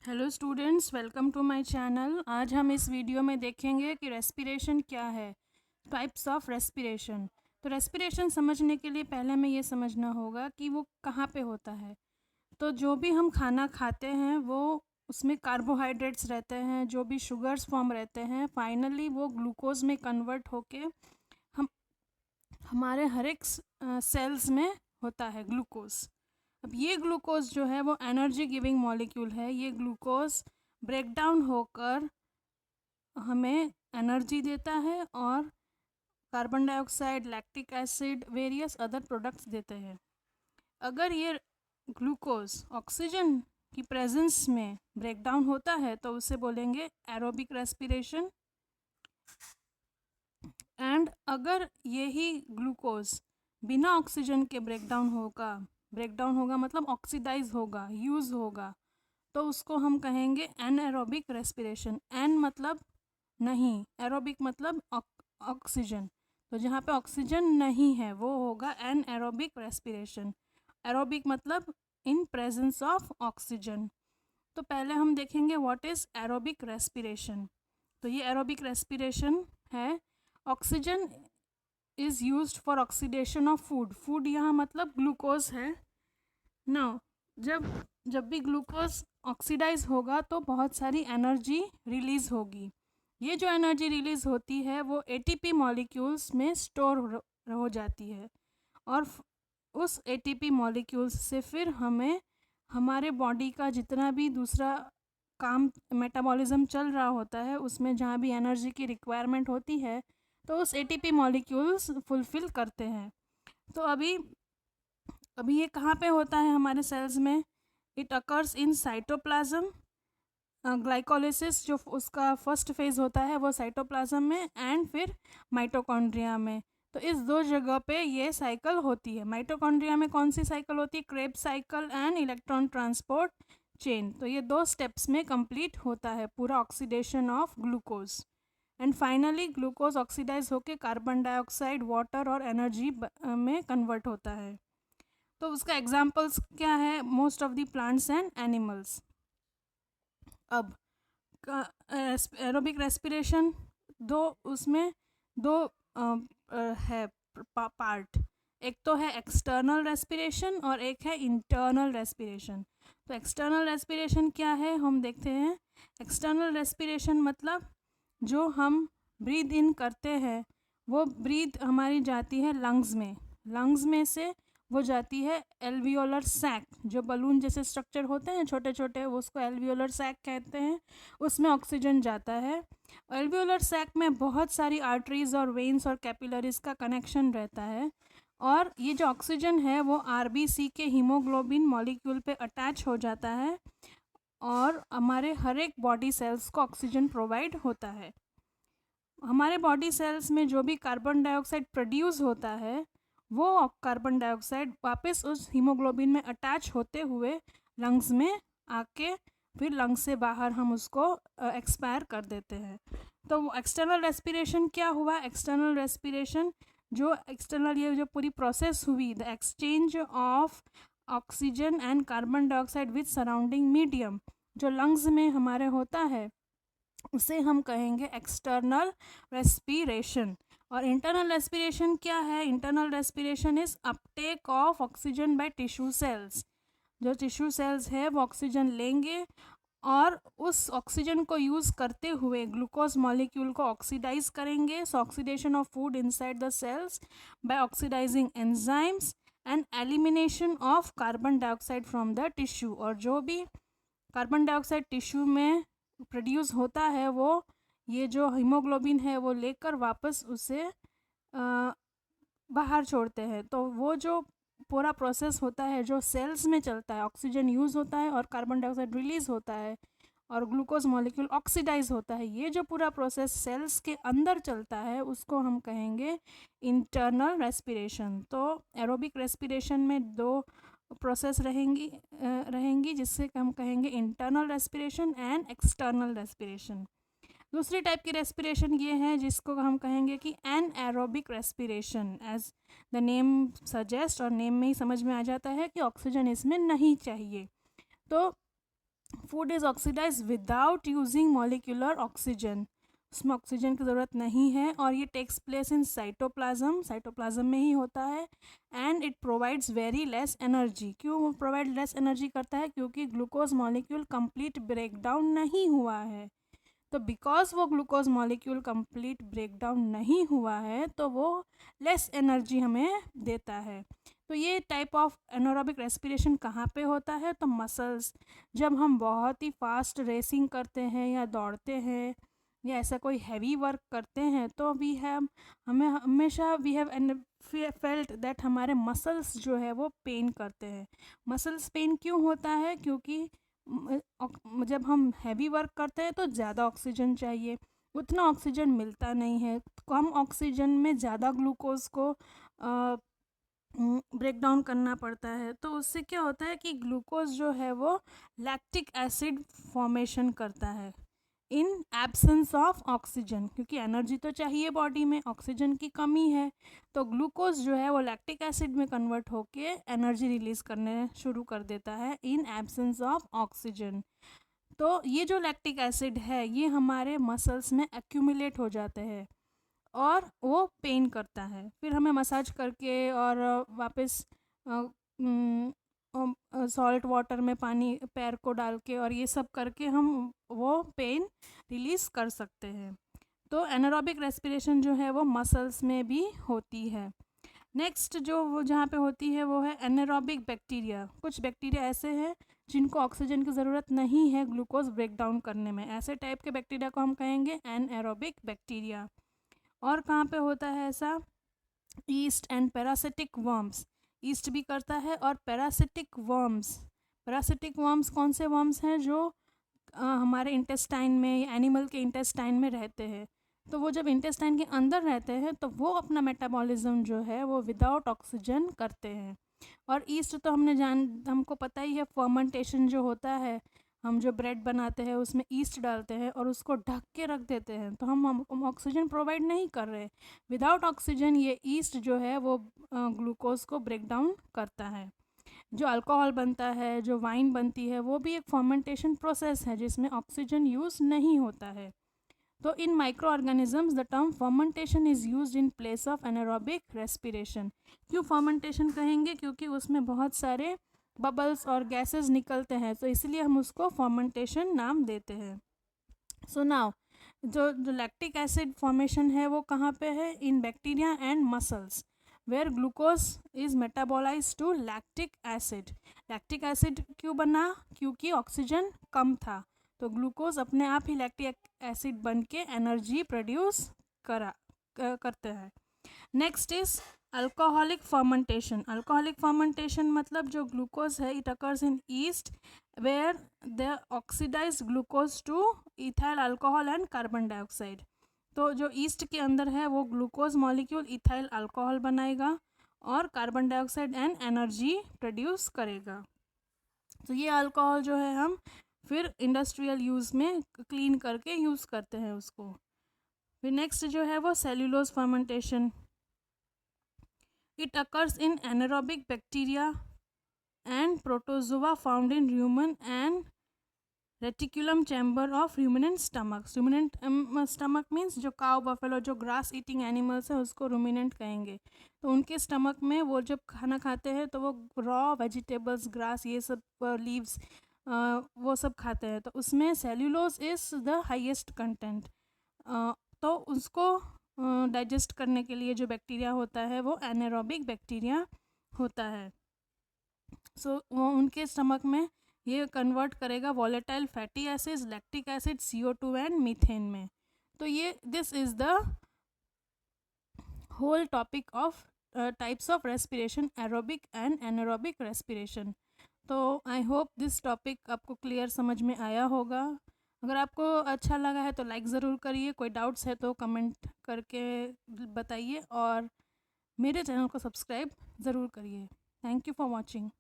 Hello students, welcome to my channel. आज हम इस वीडियो में देखेंगे कि रेस्पिरेशन क्या है, टाइप्स ऑफ रेस्पिरेशन। तो रेस्पिरेशन समझने के लिए पहले हमें ये समझना होगा कि वो कहाँ पे होता है। तो जो भी हम खाना खाते हैं वो उसमें कार्बोहाइड्रेट्स रहते हैं, जो भी शुगर्स फॉर्म रहते हैं, फाइनली वो ग्लूकोज में कन्वर्ट होके हम हमारे हर एक सेल्स में होता है ग्लूकोज। अब ये ग्लूकोज जो है वो एनर्जी गिविंग मॉलिक्यूल है। ये ग्लूकोज ब्रेक डाउन होकर हमें एनर्जी देता है और carbon dioxide, lactic acid, various other products देते हैं। अगर ये ग्लूकोज ऑक्सीजन की प्रेजेंस में ब्रेक डाउन होता है तो उसे बोलेंगे एरोबिक रेस्पिरेशन। एंड अगर यही ग्लूकोज बिना ऑक्सीजन के ब्रेक डाउन होगा मतलब ऑक्सीडाइज होगा, यूज़ होगा, तो उसको हम कहेंगे एनएरोबिक रेस्पिरेशन। एन मतलब नहीं, एरोबिक मतलब ऑक्सीजन। तो जहाँ पे ऑक्सीजन नहीं है वो होगा एनएरोबिक रेस्पिरेशन। एरोबिक मतलब इन प्रेजेंस ऑफ ऑक्सीजन। तो पहले हम देखेंगे व्हाट इज़ एरोबिक रेस्पिरेशन। तो ये एरोबिक रेस्पिरेशन है। Oxygen is used for oxidation of food. Food यहाँ मतलब ग्लूकोज है ना। जब जब भी ग्लूकोज ऑक्सीडाइज होगा तो बहुत सारी एनर्जी रिलीज होगी। ये जो एनर्जी रिलीज होती है वो एटीपी मॉलिक्यूल्स में स्टोर हो जाती है और उस एटीपी मॉलिक्यूल्स से फिर हमें हमारे बॉडी का जितना भी दूसरा काम, मेटाबॉलिज्म चल रहा होता है, उसमें जहाँ भी एनर्जी की रिक्वायरमेंट होती है तो उस एटीपी मॉलिक्यूल्स फुलफिल करते हैं। तो अभी अभी ये कहाँ पे होता है हमारे सेल्स में? It occurs in cytoplasm. Glycolysis जो उसका फर्स्ट फेज होता है वो साइटोप्लाज्म में, एंड फिर माइटोकॉन्ड्रिया में। तो इस दो जगह पे ये साइकिल होती है। माइटोकॉन्ड्रिया में कौन सी साइकिल होती है? Krebs cycle and electron transport chain. तो ये दो स्टेप्स में कंप्लीट होता है पूरा oxidation of glucose. And finally glucose oxidise होकर कार्बन डाइऑक्साइड, वाटर और एनर्जी में कन्वर्ट होता है। तो उसका एग्जाम्पल्स क्या है? Most of the plants and animals. अब एरोबिक रेस्पिरेशन उसमें दो है पार्ट। एक तो है एक्सटर्नल रेस्पिरेशन और एक है इंटरनल रेस्पिरेशन। तो एक्सटर्नल रेस्पिरेशन क्या है हम देखते हैं। एक्सटर्नल रेस्पिरेशन मतलब जो हम ब्रीद इन करते हैं वो ब्रीद हमारी जाती है लंग्स में। लंग्स में से वो जाती है एल्वियोलर सैक, जो बलून जैसे स्ट्रक्चर होते हैं छोटे छोटे, वो उसको एल्वियोलर सैक कहते हैं। उसमें ऑक्सीजन जाता है। एल्वियोलर सैक में बहुत सारी आर्टरीज और वेन्स और कैपिलरीज का कनेक्शन रहता है और ये जो ऑक्सीजन है वो आरबीसी के हीमोग्लोबिन मॉलिक्यूल पे अटैच हो जाता है और हमारे हर एक बॉडी सेल्स को ऑक्सीजन प्रोवाइड होता है। हमारे बॉडी सेल्स में जो भी कार्बन डाइऑक्साइड प्रोड्यूस होता है वो कार्बन डाइऑक्साइड वापस उस हीमोग्लोबिन में अटैच होते हुए लंग्स में आके फिर लंग्स से बाहर हम उसको एक्सपायर कर देते हैं। तो एक्सटर्नल रेस्पिरेशन क्या हुआ? एक्सटर्नल रेस्पिरेशन जो एक्सटर्नल ये जो पूरी प्रोसेस हुई, the exchange of oxygen and carbon dioxide with surrounding medium, जो लंग्स में हमारे होता है उसे हम कहेंगे एक्सटर्नल रेस्पिरेशन। और इंटरनल रेस्पिरेशन क्या है? Internal respiration is Uptake of oxygen by tissue cells. जो टिश्यू सेल्स है वो ऑक्सीजन लेंगे और उस ऑक्सीजन को यूज़ करते हुए ग्लूकोज मॉलिक्यूल को ऑक्सीडाइज करेंगे। So oxidation of food inside the cells by oxidising enzymes and elimination of carbon dioxide from the tissue. और जो भी कार्बन डाइऑक्साइड टिश्यू में प्रोड्यूस होता है वो ये जो हीमोग्लोबिन है वो लेकर वापस उसे बाहर छोड़ते हैं। तो वो जो पूरा प्रोसेस होता है जो सेल्स में चलता है, ऑक्सीजन यूज़ होता है और कार्बन डाइऑक्साइड रिलीज़ होता है और ग्लूकोज मॉलिक्यूल ऑक्सीडाइज होता है, ये जो पूरा प्रोसेस सेल्स के अंदर चलता है उसको हम कहेंगे इंटरनल रेस्पिरेशन। तो एरोबिक रेस्पिरेशन में दो प्रोसेस रहेंगी जिससे हम कहेंगे internal respiration and external respiration. दूसरी टाइप की रेस्पिरेशन ये है जिसको हम कहेंगे कि anaerobic respiration. As the name suggest, और नेम में ही समझ में आ जाता है कि ऑक्सीजन इसमें नहीं चाहिए। तो food is oxidise without using molecular oxygen, उसमें ऑक्सीजन की ज़रूरत नहीं है, और ये टेक्स प्लेस इन साइटोप्लाज्म में ही होता है। And it provides very less energy. क्यों प्रोवाइड लेस एनर्जी करता है? क्योंकि ग्लूकोज मॉलिक्यूल कंप्लीट ब्रेकडाउन नहीं हुआ है। तो बिकॉज वो ग्लूकोज मॉलिक्यूल कंप्लीट ब्रेकडाउन नहीं हुआ है तो वो लेस एनर्जी हमें देता है। तो ये टाइप ऑफ एनारोबिक रेस्पिरेशन कहाँ पे होता है? तो मसल्स, जब हम बहुत ही फास्ट रेसिंग करते हैं या दौड़ते हैं या ऐसा कोई हैवी वर्क करते हैं तो हमें हमेशा वी हैव फेल्ट दैट हमारे मसल्स जो है वो पेन करते हैं। मसल्स पेन क्यों होता है? क्योंकि जब हम हैवी वर्क करते हैं तो ज़्यादा ऑक्सीजन चाहिए, उतना ऑक्सीजन मिलता नहीं है, कम ऑक्सीजन में ज़्यादा ग्लूकोज को ब्रेक डाउन करना पड़ता है। तो उससे क्या होता है कि ग्लूकोज जो है वो लैक्टिक एसिड फॉर्मेशन करता है इन एब्सेंस ऑफ ऑक्सीजन, क्योंकि एनर्जी तो चाहिए बॉडी में, ऑक्सीजन की कमी है, तो ग्लूकोज जो है वो लैक्टिक एसिड में कन्वर्ट होके एनर्जी रिलीज करने शुरू कर देता है इन एब्सेंस ऑफ ऑक्सीजन। तो ये जो लैक्टिक एसिड है ये हमारे मसल्स में एक्यूमुलेट हो जाते हैं और वो पेन करता है। फिर हमें मसाज करके और वापस सॉल्ट वाटर में पानी पैर को डाल के और ये सब करके हम वो पेन रिलीज़ कर सकते हैं। तो एनारोबिक रेस्पिरेशन जो है वो मसल्स में भी होती है। नेक्स्ट जो वो जहाँ पे होती है वो है एनारोबिक बैक्टीरिया। कुछ बैक्टीरिया ऐसे हैं जिनको ऑक्सीजन की ज़रूरत नहीं है ग्लूकोज ब्रेक डाउन करने में, ऐसे टाइप के बैक्टीरिया को हम कहेंगे एनएरोबिक बैक्टीरिया। और कहाँ पे होता है ऐसा? East and parasitic worms, east भी करता है और पैरासिटिक वर्म्स कौन से वर्म्स हैं? जो हमारे इंटेस्टाइन में या एनिमल के इंटेस्टाइन में रहते हैं। तो वो जब इंटेस्टाइन के अंदर रहते हैं तो वो अपना मेटाबॉलिज्म जो है वो विदाउट ऑक्सीजन करते हैं। और ईस्ट तो हमको पता ही है, फर्मेंटेशन जो होता है, हम जो ब्रेड बनाते हैं उसमें ईस्ट डालते हैं और उसको ढक के रख देते हैं, तो हम ऑक्सीजन प्रोवाइड नहीं कर रहे। विदाउट ऑक्सीजन ये ईस्ट जो है वो ग्लूकोज को ब्रेक डाउन करता है। जो अल्कोहल बनता है, जो वाइन बनती है, वो भी एक फर्मेंटेशन प्रोसेस है जिसमें ऑक्सीजन यूज़ नहीं होता है। तो इन microorganisms the term fermentation is used in place of anaerobic respiration. क्यों फर्मेंटेशन कहेंगे? क्योंकि उसमें बहुत सारे बबल्स और गैसेस निकलते हैं, तो इसलिए हम उसको फर्मेंटेशन नाम देते हैं। सो नाउ जो लैक्टिक एसिड फॉर्मेशन है वो कहाँ पे है? In bacteria and muscles where glucose is metabolise to lactic acid. Lactic acid क्यों बना? क्योंकि ऑक्सीजन कम था, तो ग्लूकोज अपने आप ही लैक्टिक एसिड बन के एनर्जी प्रोड्यूस करते हैं। Next is alcoholic fermentation. Alcoholic fermentation मतलब जो ग्लूकोज है it occurs in yeast where the oxidise glucose to ethyl alcohol and carbon dioxide. तो जो ईस्ट के अंदर है वो ग्लूकोज मॉलिक्यूल इथाइल अल्कोहल बनाएगा और carbon dioxide and energy produce करेगा। तो ये अल्कोहल जो है हम फिर इंडस्ट्रियल यूज़ में क्लीन करके यूज़ करते हैं उसको। फिर नेक्स्ट जो है वो cellulose fermentation. It occurs in anaerobic bacteria and protozoa found in rumen and reticulum chamber of ruminant stomach. Ruminant stomach means जो काउ बफेलो जो ग्रास ईटिंग एनिमल्स है उसको रुमिनेंट कहेंगे। तो उनके स्टमक में वो जब खाना खाते हैं तो वो रॉ वेजिटेबल्स, ग्रास, ये सब लीव्स वो सब खाते हैं, तो उसमें cellulose is the highest content. तो उसको डाइजेस्ट करने के लिए जो बैक्टीरिया होता है वो एनारोबिक बैक्टीरिया होता है। सो वो उनके स्टमक में ये कन्वर्ट करेगा volatile fatty acids, lactic acid, CO2 and methane में। तो ये this is the whole topic of types of respiration, aerobic and anaerobic respiration. तो आई होप दिस टॉपिक आपको क्लियर समझ में आया होगा। अगर आपको अच्छा लगा है तो लाइक ज़रूर करिए, कोई डाउट्स है तो कमेंट करके बताइए और मेरे चैनल को सब्सक्राइब ज़रूर करिए। Thank you for watching.